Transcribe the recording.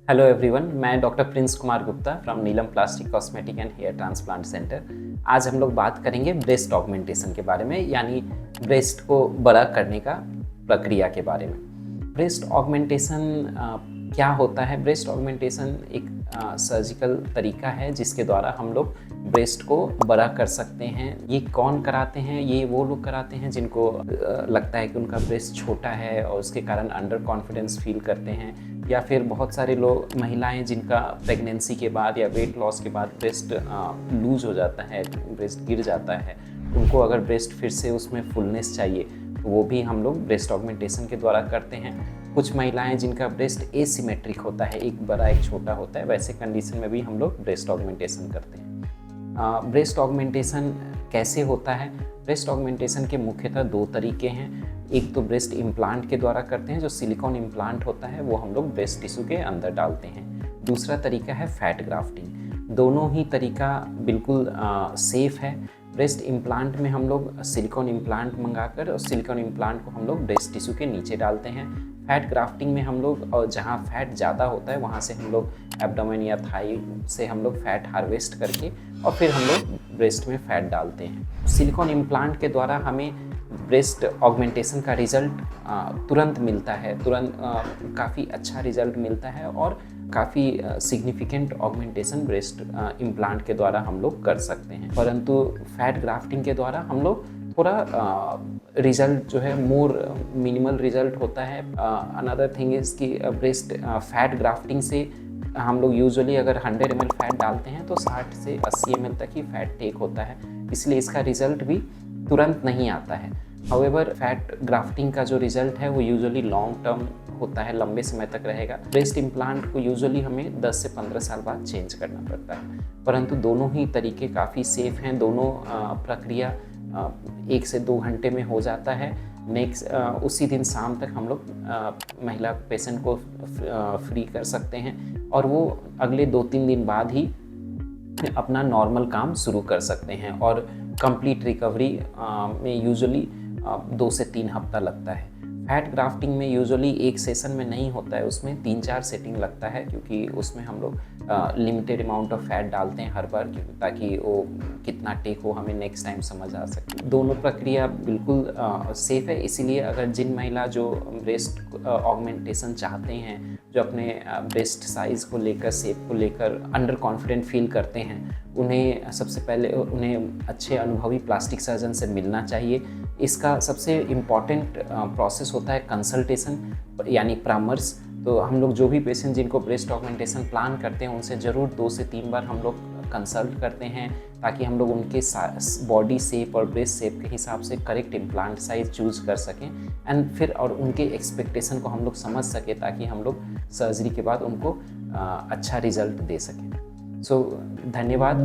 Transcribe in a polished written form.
Hello everyone, मैं doctor Prince Kumar Gupta from Neelam plastic cosmetic and hair transplant centre. आज हम लोग बात करेंगे ब्रेस्ट ऑगमेंटेशन के बारे में, यानी ब्रेस्ट को बड़ा करने का प्रक्रिया के बारे में। ब्रेस्ट ऑगमेंटेशन क्या होता है? ब्रेस्ट ऑगमेंटेशन एक सर्जिकल तरीका है जिसके द्वारा हम लोग ब्रेस्ट को बड़ा कर सकते हैं। ये कौन कराते हैं? ये वो लोग कराते हैं जिनको लगता है कि उनका ब्रेस्ट छोटा है और उसके कारण अंडर कॉन्फिडेंस फील करते हैं, या फिर बहुत सारे लोग महिलाएं जिनका प्रेगनेंसी के बाद या वेट लॉस के बाद ब्रेस्ट लूज हो जाता है, ब्रेस्ट गिर जाता है, उनको अगर ब्रेस्ट फिर से उसमें फुलनेस चाहिए तो वो भी हम लोग ब्रेस्ट ऑगमेंटेशन के द्वारा करते हैं। कुछ महिलाएं जिनका ब्रेस्ट एसिमेट्रिक होता है, एक बड़ा एक छोटा होता है, वैसे कंडीशन में भी हम लोग ब्रेस्ट ऑगमेंटेशन करते हैं। ब्रेस्ट ऑगमेंटेशन कैसे होता है? ब्रेस्ट ऑगमेंटेशन के मुख्यतः दो तरीके हैं। एक तो ब्रेस्ट इम्प्लांट के द्वारा करते हैं, जो सिलिकॉन इम्प्लांट होता है वो हम लोग ब्रेस्ट टिश्यू के अंदर डालते हैं। दूसरा तरीका है फैट ग्राफ्टिंग। दोनों ही तरीका बिल्कुल सेफ़ है। ब्रेस्ट इम्प्लांट में हम लोग सिलिकॉन इम्प्लांट मंगाकर और सिलिकॉन इम्प्लांट को हम लोग ब्रेस्ट टिश्यू के नीचे डालते हैं। फैट ग्राफ्टिंग में हम लोग, और जहाँ फैट ज़्यादा होता है वहाँ से हम लोग एब्डोमेन या थाई से हम लोग फैट हार्वेस्ट करके और फिर हम लोग ब्रेस्ट में फैट डालते हैं। सिलिकॉन इम्प्लांट के द्वारा हमें ब्रेस्ट ऑगमेंटेशन का रिज़ल्ट तुरंत मिलता है, काफ़ी अच्छा रिज़ल्ट मिलता है और काफ़ी सिग्निफिकेंट ऑगमेंटेशन ब्रेस्ट इम्प्लांट के द्वारा हम लोग कर सकते हैं। परंतु फैट ग्राफ्टिंग के द्वारा हम लोग थोड़ा रिज़ल्ट जो है मोर मिनिमल रिज़ल्ट होता है। अनदर थिंग इज़ कि ब्रेस्ट फैट ग्राफ्टिंग से हम लोग यूजुअली अगर 100 ml फैट डालते हैं तो 60 से 80 ml तक ही फैट टेक होता है, इसलिए इसका रिज़ल्ट भी तुरंत नहीं आता है। हाउएवर फैट ग्राफ्टिंग का जो रिज़ल्ट है वो यूजुअली लॉन्ग टर्म होता है, लंबे समय तक रहेगा। ब्रेस्ट इम्प्लांट को यूजुअली हमें 10 से 15 साल बाद चेंज करना पड़ता है, परंतु दोनों ही तरीके काफ़ी सेफ़ हैं। दोनों प्रक्रिया 1 से 2 घंटे में हो जाता है। उसी दिन शाम तक हम लोग महिला पेशेंट को फ्री कर सकते हैं और वो अगले 2-3 दिन बाद ही अपना नॉर्मल काम शुरू कर सकते हैं। और कंप्लीट रिकवरी में यूजुअली 2 से 3 हफ्ता लगता है। फैट ग्राफ्टिंग में यूजुअली एक सेशन में नहीं होता है, उसमें 3-4 सेटिंग लगता है, क्योंकि उसमें हम लोग लिमिटेड अमाउंट ऑफ फैट डालते हैं हर बार, ताकि वो कितना टेक हो हमें नेक्स्ट टाइम समझ आ सके। दोनों प्रक्रिया बिल्कुल सेफ़ है, इसीलिए अगर जिन महिला जो ब्रेस्ट ऑगमेंटेशन चाहते हैं, जो अपने ब्रेस्ट साइज़ को लेकर, शेप को लेकर अंडर कॉन्फिडेंट फील करते हैं, उन्हें सबसे पहले उन्हें अच्छे अनुभवी प्लास्टिक सर्जन से मिलना चाहिए। इसका सबसे इम्पॉर्टेंट प्रोसेस होता है कंसल्टेशन, यानी परामर्श। तो हम लोग जो भी पेशेंट जिनको ब्रेस्ट ऑगमेंटेशन प्लान करते हैं उनसे ज़रूर 2 से 3 बार हम लोग कंसल्ट करते हैं, ताकि हम लोग उनके बॉडी शेप और ब्रेस्ट शेप के हिसाब से करेक्ट इम्प्लांट साइज चूज़ कर सकें एंड फिर और उनके एक्सपेक्टेशन को हम लोग समझ सकें, ताकि हम लोग सर्जरी के बाद उनको अच्छा रिज़ल्ट दे सकें। सो धन्यवाद।